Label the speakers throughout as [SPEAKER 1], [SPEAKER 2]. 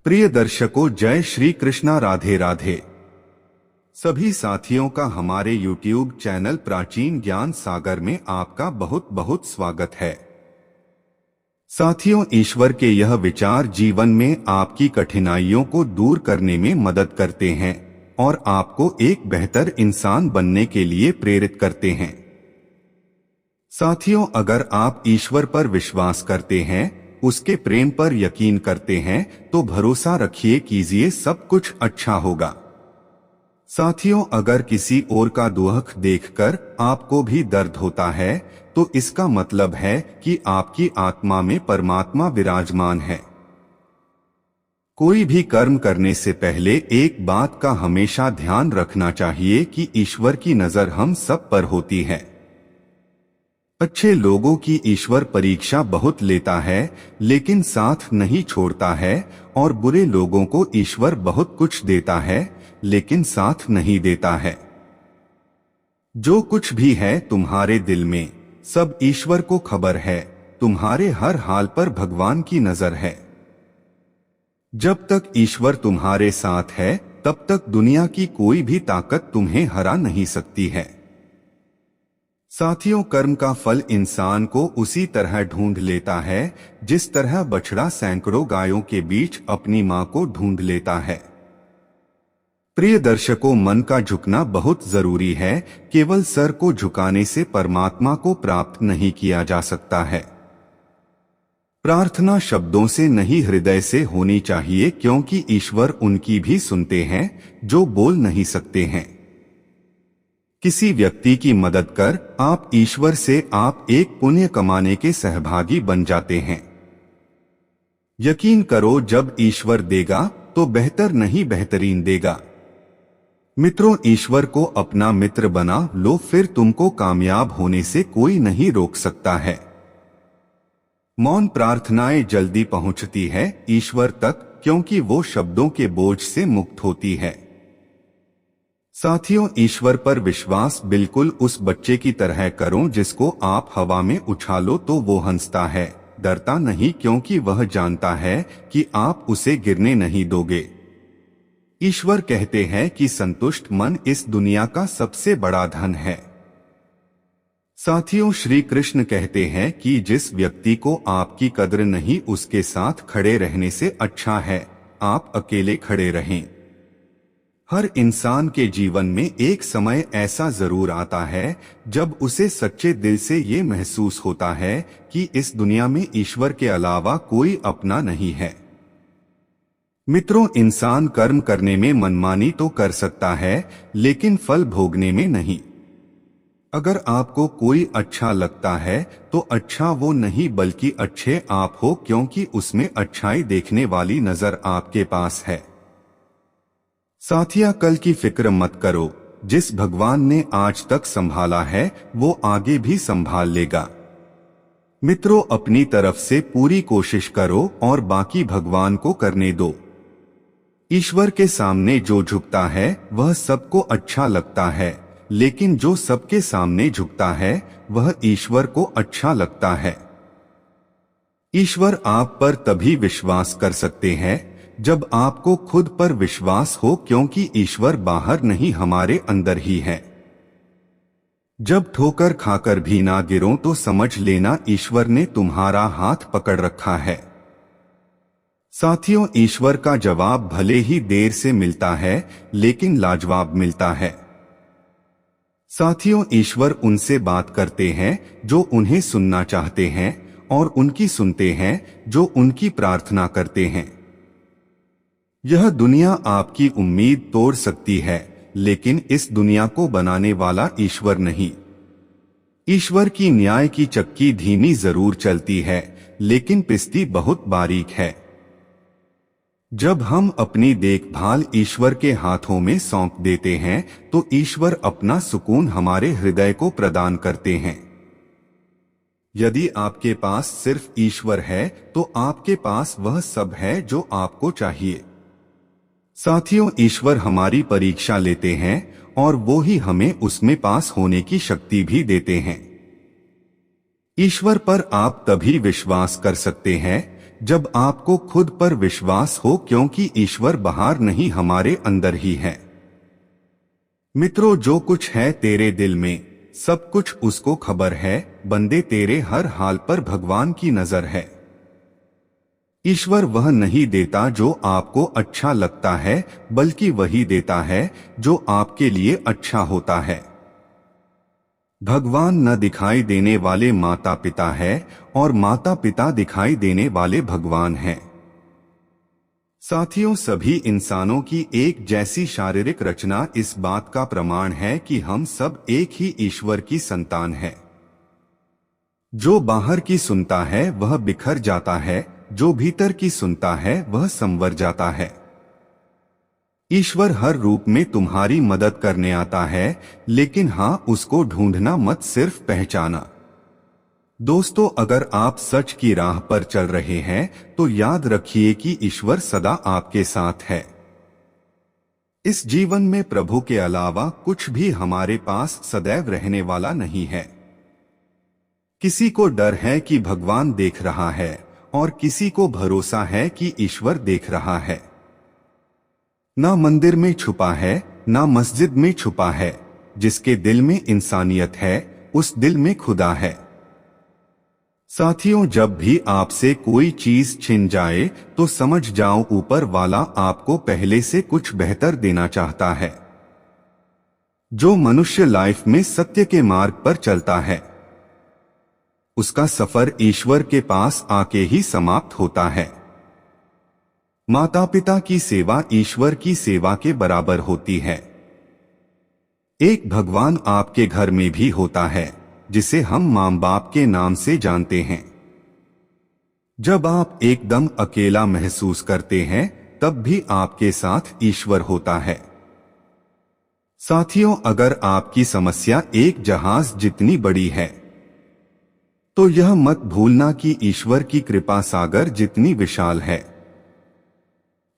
[SPEAKER 1] प्रिय दर्शकों, जय श्री कृष्णा, राधे राधे। सभी साथियों का हमारे YouTube चैनल प्राचीन ज्ञान सागर में आपका बहुत बहुत स्वागत है। साथियों, ईश्वर के यह विचार जीवन में आपकी कठिनाइयों को दूर करने में मदद करते हैं और आपको एक बेहतर इंसान बनने के लिए प्रेरित करते हैं। साथियों, अगर आप ईश्वर पर विश्वास करते हैं, उसके प्रेम पर यकीन करते हैं, तो भरोसा रखिए, कीजिए, सब कुछ अच्छा होगा। साथियों, अगर किसी और का दुख देखकर आपको भी दर्द होता है, तो इसका मतलब है कि आपकी आत्मा में परमात्मा विराजमान है। कोई भी कर्म करने से पहले एक बात का हमेशा ध्यान रखना चाहिए कि ईश्वर की नजर हम सब पर होती है। अच्छे लोगों की ईश्वर परीक्षा बहुत लेता है, लेकिन साथ नहीं छोड़ता है, और बुरे लोगों को ईश्वर बहुत कुछ देता है, लेकिन साथ नहीं देता है। जो कुछ भी है तुम्हारे दिल में, सब ईश्वर को खबर है। तुम्हारे हर हाल पर भगवान की नजर है। जब तक ईश्वर तुम्हारे साथ है, तब तक दुनिया की कोई भी ताकत तुम्हें हरा नहीं सकती है। साथियों, कर्म का फल इंसान को उसी तरह ढूंढ लेता है जिस तरह बछड़ा सैकड़ों गायों के बीच अपनी मां को ढूंढ लेता है। प्रिय दर्शकों, मन का झुकना बहुत जरूरी है। केवल सर को झुकाने से परमात्मा को प्राप्त नहीं किया जा सकता है। प्रार्थना शब्दों से नहीं, हृदय से होनी चाहिए, क्योंकि ईश्वर उनकी भी सुनते हैं जो बोल नहीं सकते हैं। किसी व्यक्ति की मदद कर आप ईश्वर से आप एक पुण्य कमाने के सहभागी बन जाते हैं। यकीन करो, जब ईश्वर देगा तो बेहतर नहीं, बेहतरीन देगा। मित्रों, ईश्वर को अपना मित्र बना लो, फिर तुमको कामयाब होने से कोई नहीं रोक सकता है। मौन प्रार्थनाएं जल्दी पहुंचती है ईश्वर तक, क्योंकि वो शब्दों के बोझ से मुक्त होती है। साथियों, ईश्वर पर विश्वास बिल्कुल उस बच्चे की तरह करो जिसको आप हवा में उछालो तो वो हंसता है, डरता नहीं, क्योंकि वह जानता है कि आप उसे गिरने नहीं दोगे। ईश्वर कहते हैं कि संतुष्ट मन इस दुनिया का सबसे बड़ा धन है। साथियों, श्री कृष्ण कहते हैं कि जिस व्यक्ति को आपकी कद्र नहीं, उसके साथ खड़े रहने से अच्छा है आप अकेले खड़े रहें। हर इंसान के जीवन में एक समय ऐसा जरूर आता है जब उसे सच्चे दिल से ये महसूस होता है कि इस दुनिया में ईश्वर के अलावा कोई अपना नहीं है। मित्रों, इंसान कर्म करने में मनमानी तो कर सकता है, लेकिन फल भोगने में नहीं। अगर आपको कोई अच्छा लगता है तो अच्छा वो नहीं बल्कि अच्छे आप हो, क्योंकि उसमें अच्छाई देखने वाली नजर आपके पास है। साथिया, कल की फिक्र मत करो। जिस भगवान ने आज तक संभाला है वो आगे भी संभाल लेगा। मित्रों, अपनी तरफ से पूरी कोशिश करो और बाकी भगवान को करने दो। ईश्वर के सामने जो झुकता है वह सबको अच्छा लगता है, लेकिन जो सबके सामने झुकता है वह ईश्वर को अच्छा लगता है। ईश्वर आप पर तभी विश्वास कर सकते हैं जब आपको खुद पर विश्वास हो, क्योंकि ईश्वर बाहर नहीं, हमारे अंदर ही है। जब ठोकर खाकर भी ना गिरो तो समझ लेना ईश्वर ने तुम्हारा हाथ पकड़ रखा है। साथियों, ईश्वर का जवाब भले ही देर से मिलता है, लेकिन लाजवाब मिलता है। साथियों, ईश्वर उनसे बात करते हैं जो उन्हें सुनना चाहते हैं, और उनकी सुनते हैं जो उनकी प्रार्थना करते हैं। यह दुनिया आपकी उम्मीद तोड़ सकती है, लेकिन इस दुनिया को बनाने वाला ईश्वर नहीं। ईश्वर की न्याय की चक्की धीमी जरूर चलती है, लेकिन पिसती बहुत बारीक है। जब हम अपनी देखभाल ईश्वर के हाथों में सौंप देते हैं तो ईश्वर अपना सुकून हमारे हृदय को प्रदान करते हैं। यदि आपके पास सिर्फ ईश्वर है तो आपके पास वह सब है जो आपको चाहिए। साथियों, ईश्वर हमारी परीक्षा लेते हैं और वो ही हमें उसमें पास होने की शक्ति भी देते हैं। ईश्वर पर आप तभी विश्वास कर सकते हैं जब आपको खुद पर विश्वास हो, क्योंकि ईश्वर बाहर नहीं हमारे अंदर ही है। मित्रों, जो कुछ है तेरे दिल में सब कुछ उसको खबर है। बंदे, तेरे हर हाल पर भगवान की नजर है। ईश्वर वह नहीं देता जो आपको अच्छा लगता है, बल्कि वही देता है जो आपके लिए अच्छा होता है। भगवान न दिखाई देने वाले माता पिता है और माता पिता दिखाई देने वाले भगवान हैं। साथियों, सभी इंसानों की एक जैसी शारीरिक रचना इस बात का प्रमाण है कि हम सब एक ही ईश्वर की संतान हैं। जो बाहर की सुनता है वह बिखर जाता है, जो भीतर की सुनता है वह संवर जाता है। ईश्वर हर रूप में तुम्हारी मदद करने आता है, लेकिन हाँ, उसको ढूंढना मत, सिर्फ पहचाना। दोस्तों, अगर आप सच की राह पर चल रहे हैं तो याद रखिए कि ईश्वर सदा आपके साथ है। इस जीवन में प्रभु के अलावा कुछ भी हमारे पास सदैव रहने वाला नहीं है। किसी को डर है कि भगवान देख रहा है और किसी को भरोसा है कि ईश्वर देख रहा है। ना मंदिर में छुपा है, ना मस्जिद में छुपा है। जिसके दिल में इंसानियत है, उस दिल में खुदा है। साथियों, जब भी आपसे कोई चीज छिन जाए तो समझ जाओ ऊपर वाला आपको पहले से कुछ बेहतर देना चाहता है। जो मनुष्य लाइफ में सत्य के मार्ग पर चलता है, उसका सफर ईश्वर के पास आके ही समाप्त होता है। माता पिता की सेवा ईश्वर की सेवा के बराबर होती है। एक भगवान आपके घर में भी होता है, जिसे हम मां बाप के नाम से जानते हैं। जब आप एकदम अकेला महसूस करते हैं, तब भी आपके साथ ईश्वर होता है। साथियों, अगर आपकी समस्या एक जहाज जितनी बड़ी है, तो यह मत भूलना कि ईश्वर की कृपा सागर जितनी विशाल है।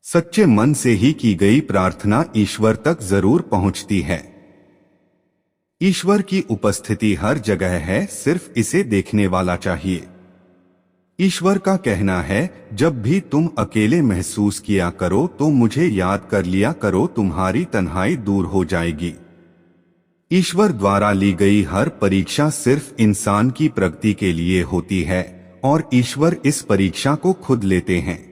[SPEAKER 1] सच्चे मन से ही की गई प्रार्थना ईश्वर तक जरूर पहुंचती है। ईश्वर की उपस्थिति हर जगह है, सिर्फ इसे देखने वाला चाहिए। ईश्वर का कहना है, जब भी तुम अकेले महसूस किया करो तो मुझे याद कर लिया करो, तुम्हारी तन्हाई दूर हो जाएगी। ईश्वर द्वारा ली गई हर परीक्षा सिर्फ इंसान की प्रगति के लिए होती है और ईश्वर इस परीक्षा को खुद लेते हैं।